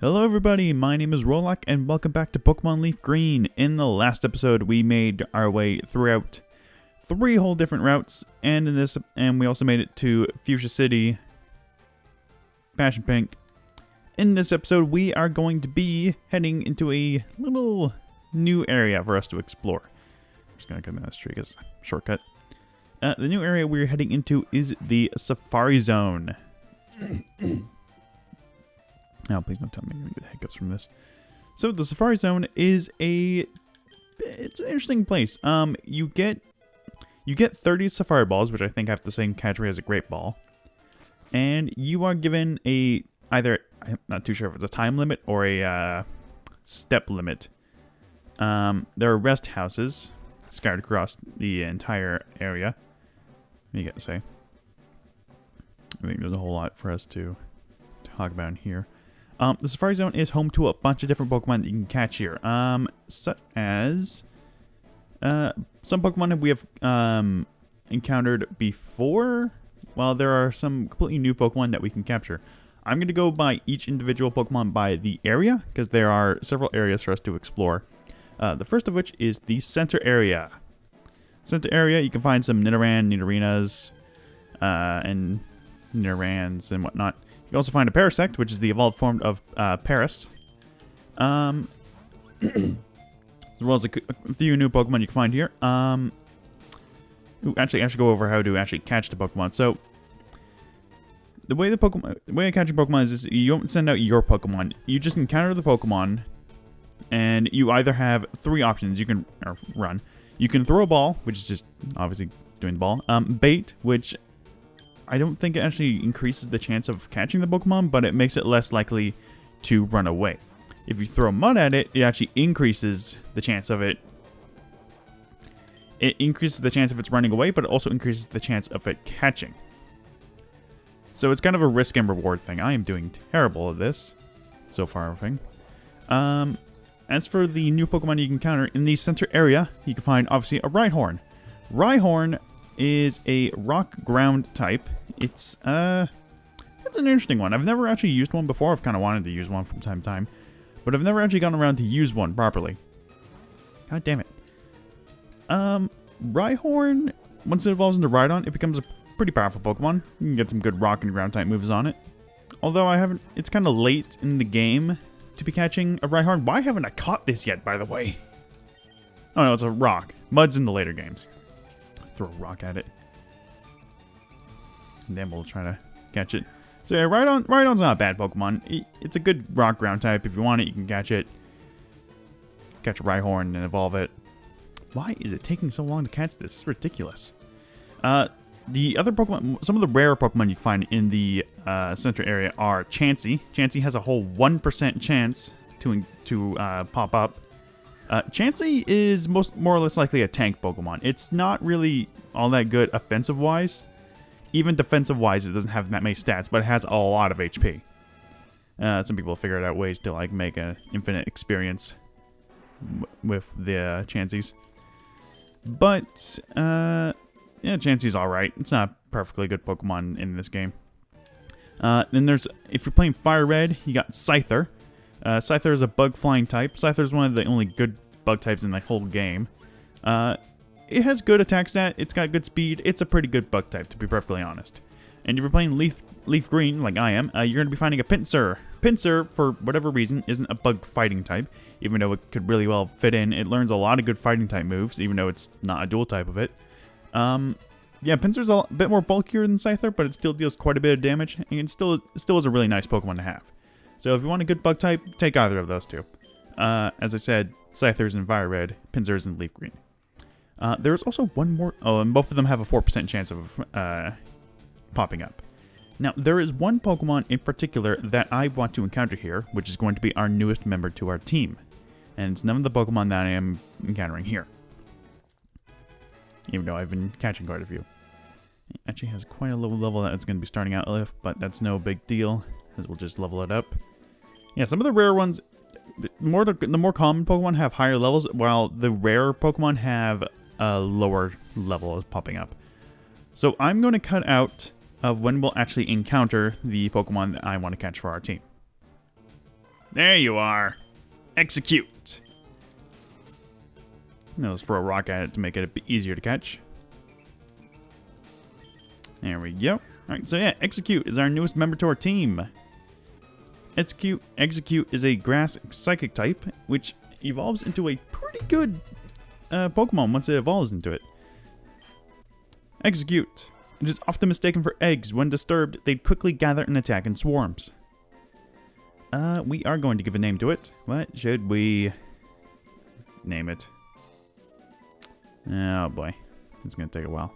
Hello everybody, my name is Rolak and welcome back to Pokemon Leaf Green. In the last episode we made our way throughout 3 whole different routes, and we also made it to Fuchsia City, Passion Pink. In this episode we are going to be heading into a little new area for us to explore. I'm just going to come down this tree as a shortcut. The new area we're heading into is the Safari Zone. Oh, please don't tell me I'm going to get hiccups from this. So the Safari Zone is it's an interesting place. You get 30 Safari Balls, which I think have the same category as a Great Ball. And you are given either, I'm not too sure if it's a time limit or a step limit. There are rest houses scattered across the entire area. What do you got to say? I think there's a whole lot for us to talk about in here. The Safari Zone is home to a bunch of different Pokemon that you can catch here. Such as some Pokemon we have encountered before, while there are some completely new Pokemon that we can capture. I'm going to go by each individual Pokemon by the area, because there are several areas for us to explore. The first of which is the center area. Center area, you can find some Nidoran, Nidorinas, and Nidorans and whatnot. You can also find a Parasect, which is the evolved form of Paris. As well as a few new Pokemon you can find here. Actually, I should go over how to actually catch the Pokemon. So, the way of catching Pokemon is you don't send out your Pokemon. You just encounter the Pokemon, and you either have 3 options. You can run. You can throw a ball, which is just obviously doing the ball. Bait, which I don't think it actually increases the chance of catching the Pokemon, but it makes it less likely to run away. If you throw mud at it, it actually increases the chance of it. It increases the chance of its running away, but it also increases the chance of it catching. So it's kind of a risk and reward thing. I am doing terrible at this so far, I think. As for the new Pokemon you can encounter in the center area, you can find obviously a Rhyhorn. Rhyhorn is a rock ground type. It's an interesting one. I've never actually used one before. I've kind of wanted to use one from time to time, but I've never actually gotten around to use one properly. God damn it. Rhyhorn, once it evolves into Rhydon, it becomes a pretty powerful Pokemon. You can get some good rock and ground type moves on it. Although it's kind of late in the game to be catching a Rhyhorn. Why haven't I caught this yet, by the way? Oh no, it's a rock. Mud's in the later games. Throw a rock at it, and then we'll try to catch it. So yeah, Rhydon's not a bad Pokemon. It's a good rock ground type. If you want it, you can catch it. Catch a Rhyhorn and evolve it. Why is it taking so long to catch this? It's ridiculous. The other Pokemon, some of the rare Pokemon you find in the center area are Chansey. Chansey has a whole 1% chance to pop up. Chansey is more or less likely a tank Pokemon. It's not really all that good offensive-wise. Even defensive-wise, it doesn't have that many stats, but it has a lot of HP. Some people figured out ways to like make an infinite experience with the Chanseys. But, yeah, Chansey's alright. It's not a perfectly good Pokemon in this game. Then if you're playing Fire Red, you got Scyther. Scyther is a bug flying type. Scyther is one of the only good bug types in the whole game. It has good attack stat. It's got good speed. It's a pretty good bug type, to be perfectly honest. And if you're playing Leaf Green, like I am, you're going to be finding a Pinsir. Pinsir, for whatever reason, isn't a bug fighting type, even though it could really well fit in. It learns a lot of good fighting type moves, even though it's not a dual type of it. Yeah, Pinsir's a bit more bulkier than Scyther, but it still deals quite a bit of damage, and it still is a really nice Pokemon to have. So if you want a good bug type, take either of those two. As I said, Scyther's in Fire Red, Pinsir's in Leaf Green. There's also one more... Oh, and both of them have a 4% chance of popping up. Now, there is one Pokemon in particular that I want to encounter here, which is going to be our newest member to our team. And it's none of the Pokemon that I am encountering here. Even though I've been catching quite a few. It actually has quite a low level that it's going to be starting out with, but that's no big deal, as we'll just level it up. Yeah, some of the rare ones, the more common Pokemon have higher levels, while the rare Pokemon have a lower level of popping up. So I'm going to cut out of when we'll actually encounter the Pokemon that I want to catch for our team. There you are. Execute. Now let's throw a rock at it to make it a bit easier to catch. There we go. Alright, so yeah, Execute is our newest member to our team. Execute is a grass psychic type, which evolves into a pretty good Pokemon once it evolves into it. Execute. It is often mistaken for eggs. When disturbed, they quickly gather and attack in swarms. We are going to give a name to it. What should we name it? Oh boy. It's going to take a while.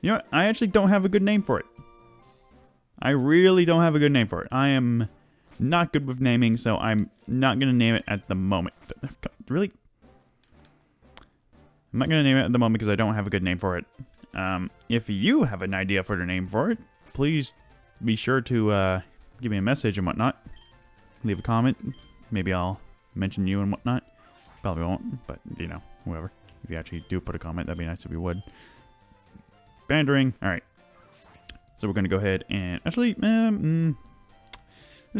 You know what? I actually don't have a good name for it. I really don't have a good name for it. I am not good with naming, so I'm not going to name it at the moment. Really? I'm not going to name it at the moment because I don't have a good name for it. If you have an idea for the name for it, please be sure to give me a message and whatnot. Leave a comment. Maybe I'll mention you and whatnot. Probably won't, but, you know, whoever. If you actually do put a comment, that'd be nice if you would. Bandering. Alright. So we're going to go ahead and... Actually, there's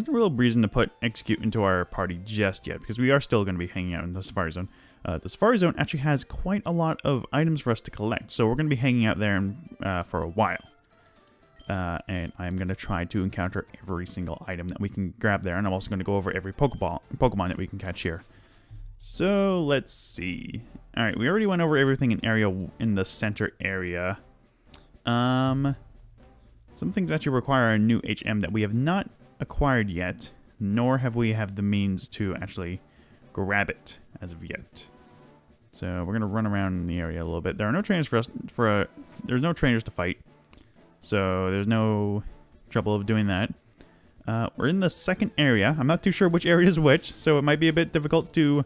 no real reason to put Execute into our party just yet, because we are still going to be hanging out in the Safari Zone. The Safari Zone actually has quite a lot of items for us to collect, so we're going to be hanging out there for a while. And I'm going to try to encounter every single item that we can grab there, and I'm also going to go over every Pokemon that we can catch here. So, let's see. Alright, we already went over everything in the center area. Some things actually require a new HM that we have not acquired yet, nor have we the means to actually grab it as of yet. So we're gonna run around in the area a little bit. There are no trainers there's no trainers to fight, so there's no trouble of doing that. We're in the second area. I'm not too sure which area is which, so it might be a bit difficult to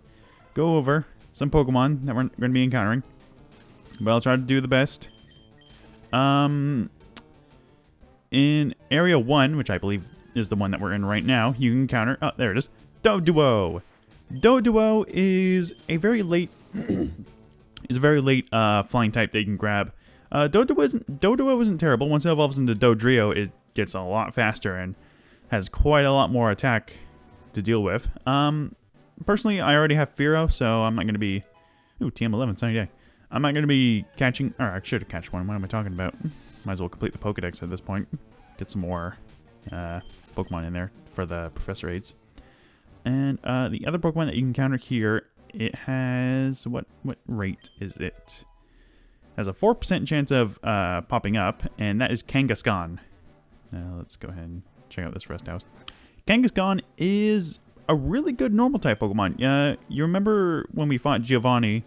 go over some Pokemon that we're gonna be encountering, but I'll try to do the best. In Area 1, which I believe is the one that we're in right now, you can encounter... Oh, there it is. Doduo. Doduo is a very late... flying type that you can grab. Doduo isn't terrible. Once it evolves into Dodrio, it gets a lot faster and has quite a lot more attack to deal with. Personally, I already have Fearow, so I'm not going to be... Ooh, TM11, sunny day. I'm not going to be catching... Or I should have catched one. What am I talking about? Might as well complete the Pokedex at this point. Get some more Pokemon in there for the Professor Aids. And the other Pokemon that you can encounter here, it has... What rate is it? Has a 4% chance of popping up, and that is Kangaskhan. Let's go ahead and check out this rest house. Kangaskhan is a really good normal type Pokemon. You remember when we fought Giovanni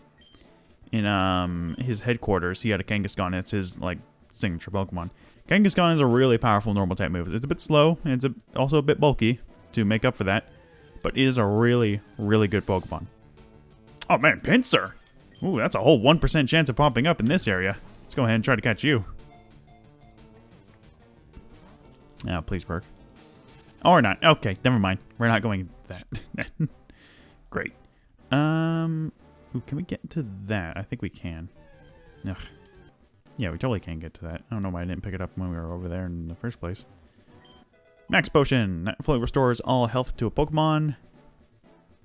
in his headquarters? He had a Kangaskhan. It's his like signature Pokemon. Kangaskhan is a really powerful normal type move. It's a bit slow, and it's also a bit bulky to make up for that, but it is a really, really good Pokemon. Oh man, Pinsir! Ooh, that's a whole 1% chance of popping up in this area. Let's go ahead and try to catch you. Oh, please perk. Or not. Okay, never mind. We're not going that. Great. Ooh, can we get to that? I think we can. Ugh. Yeah, we totally can get to that. I don't know why I didn't pick it up when we were over there in the first place. Max Potion. That fully restores all health to a Pokemon.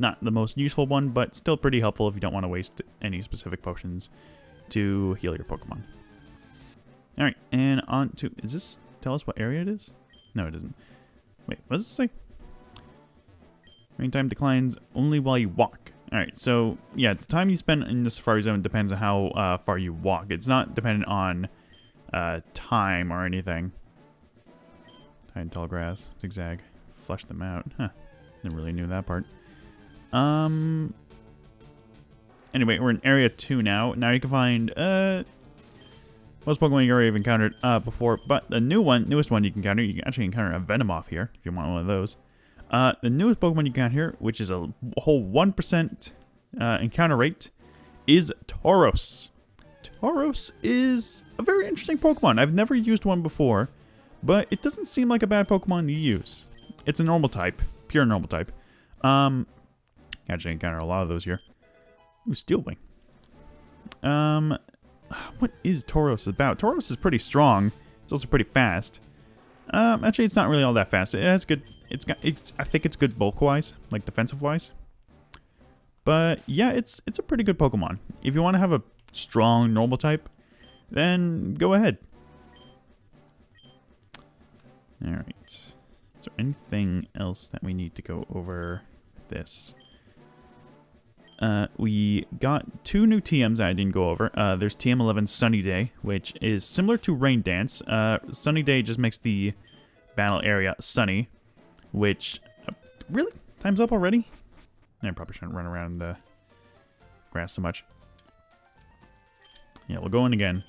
Not the most useful one, but still pretty helpful if you don't want to waste any specific potions to heal your Pokemon. Alright, and on to... Does this tell us what area it is? No, it doesn't. Wait, what does it say? Rain time declines only while you walk. Alright, so, yeah, the time you spend in the Safari Zone depends on how far you walk. It's not dependent on time or anything. Titan Tall Grass, Zigzag, flesh them out. Huh, never really knew that part. Anyway, we're in Area 2 now. Now you can find, most Pokemon you already have encountered before, but the newest one you can encounter, you can actually encounter a Venomoth here, if you want one of those. The newest Pokemon you can here, which is a whole 1% encounter rate, is Tauros. Tauros is a very interesting Pokemon. I've never used one before, but it doesn't seem like a bad Pokemon to use. It's a normal type, pure normal type. Actually encounter a lot of those here. Ooh, Steel Wing. What is Tauros about? Tauros is pretty strong. It's also pretty fast. Actually, it's not really all that fast. It has good I think it's good bulk-wise, like defensive-wise. But yeah, it's a pretty good Pokemon. If you want to have a strong normal type, then go ahead. Alright. Is there anything else that we need to go over this? We got 2 new TMs that I didn't go over. There's TM11 Sunny Day, which is similar to Rain Dance. Sunny Day just makes the battle area sunny, which... really? Time's up already? I probably shouldn't run around in the grass so much. Yeah, we'll go in again.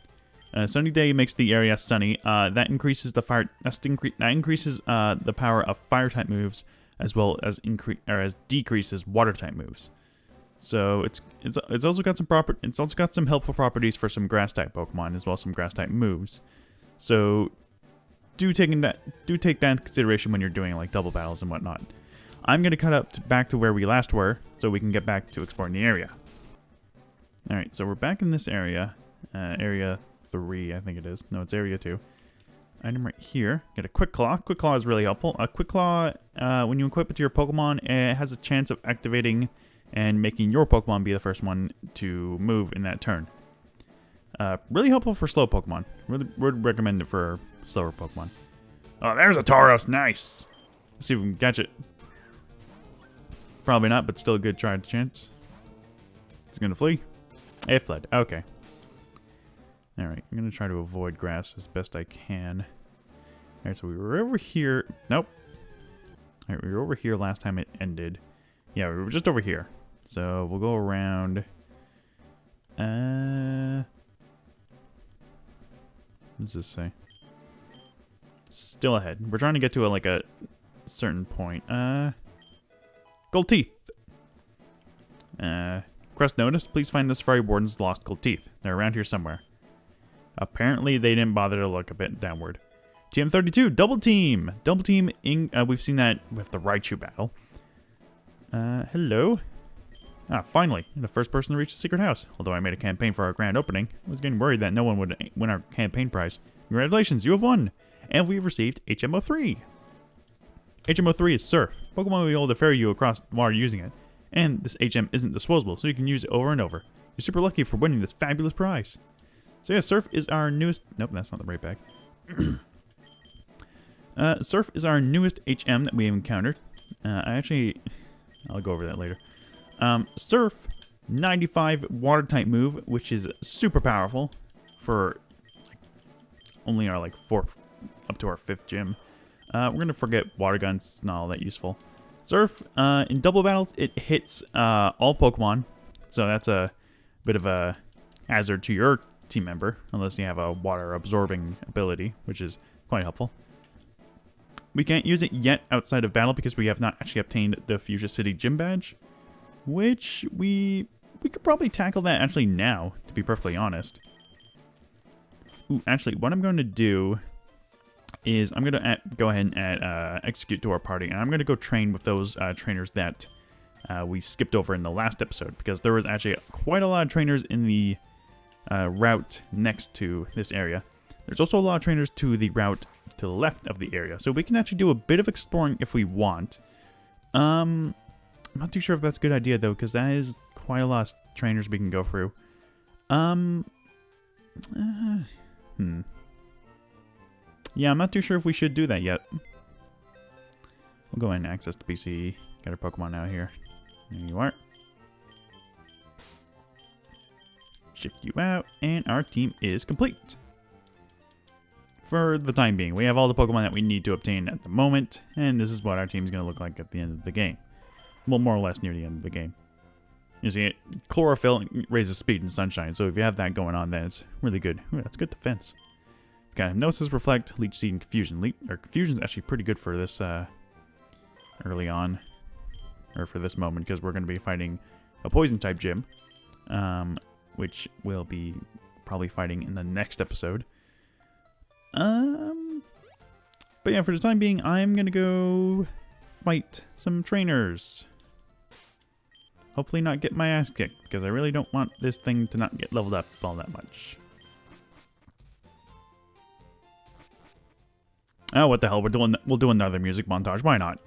Sunny Day makes the area sunny. That increases the fire. That increases the power of fire type moves, as well as decreases water type moves. So it's also got some helpful properties for some grass type Pokemon, as well as some grass type moves. So do take that into consideration when you're doing like double battles and whatnot. I'm gonna cut up back to where we last were, so we can get back to exploring the area. All right, so we're back in this area, area 3, I think it is. No, it's area 2. Item right here. Get a Quick Claw. Quick Claw is really helpful. A Quick Claw, when you equip it to your Pokemon, it has a chance of activating and making your Pokemon be the first one to move in that turn. Really helpful for slow Pokemon. Would recommend it for slower Pokemon. Oh, there's a Tauros. Nice. Let's see if we can catch it. Probably not, but still a good try chance. It's gonna flee. It fled. Okay. Alright, I'm gonna try to avoid grass as best I can. Alright, so we were over here. Nope. Alright, we were over here last time it ended. Yeah, we were just over here. So we'll go around. What does this say? Still ahead. We're trying to get to like a certain point. Gold Teeth. Quest notice. Please find the Safari Warden's lost gold teeth. They're around here somewhere. Apparently, they didn't bother to look a bit downward. TM32, Double Team. Double Team, we've seen that with the Raichu battle. Hello. Ah, finally, the first person to reach the secret house. Although I made a campaign for our grand opening, I was getting worried that no one would win our campaign prize. Congratulations, you have won! And we've received HMO3. HMO3 is Surf. Pokemon will be able to ferry you across water using it. And this HM isn't disposable, so you can use it over and over. You're super lucky for winning this fabulous prize. So yeah, Surf is our newest... Nope, that's not the right bag. Surf is our newest HM that we have encountered. I'll go over that later. Surf, 95 water type move, which is super powerful for only our like 4th up to our 5th gym. We're gonna forget water guns. It's not all that useful. Surf, in double battles, it hits all Pokemon, so that's a bit of a hazard to your team member, unless you have a water absorbing ability, which is quite helpful. We can't use it yet outside of battle because we have not actually obtained the Fuchsia City gym badge, which we could probably tackle that actually now, to be perfectly honest. Ooh, actually, what I'm going to do is I'm going to go ahead and execute to our party, and I'm going to go train with those trainers that we skipped over in the last episode, because there was actually quite a lot of trainers in the route next to this area. There's also a lot of trainers to the route to the left of the area, so we can actually do a bit of exploring if we want. I'm not too sure if that's a good idea, though, because that is quite a lot of trainers we can go through. Yeah, I'm not too sure if we should do that yet. We'll go ahead and access the PC. Got our Pokemon out here. There you are. Shift you out, and our team is complete. For the time being, we have all the Pokemon that we need to obtain at the moment, and this is what our team is going to look like at the end of the game. Well, more or less near the end of the game. You see, Chlorophyll raises speed in Sunshine, so if you have that going on, then it's really good. Ooh, that's good defense. It's got Hypnosis, Reflect, Leech Seed, and Confusion. Confusion is actually pretty good for this early on, or for this moment, because we're going to be fighting a Poison-type gym, which we'll be probably fighting in the next episode. But yeah, for the time being, I'm gonna go fight some trainers. Hopefully not get my ass kicked, because I really don't want this thing to not get leveled up all that much. Oh, what the hell, we'll do another music montage, why not?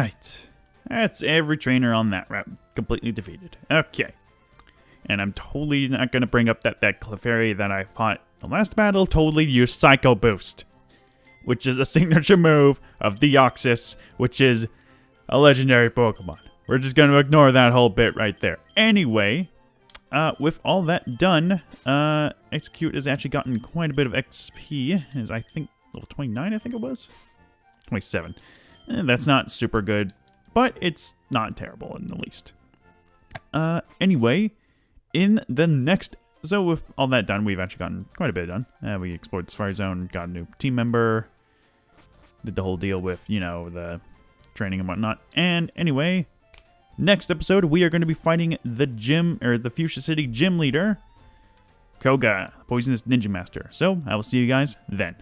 Alright. That's every trainer on that route. Completely defeated. Okay. And I'm totally not going to bring up that Clefairy that I fought the last battle totally used Psycho Boost, which is a signature move of Deoxys, which is a legendary Pokemon. We're just going to ignore that whole bit right there. Anyway, with all that done, Execute has actually gotten quite a bit of XP. Is I think level 29, I think it was? 27. That's not super good, but it's not terrible in the least. Anyway, in the next... So with all that done, we've actually gotten quite a bit done. We explored the Safari Zone, got a new team member, did the whole deal with, you know, the training and whatnot. And anyway, next episode, we are going to be fighting the Fuchsia City gym leader, Koga, Poisonous Ninja Master. So, I will see you guys then.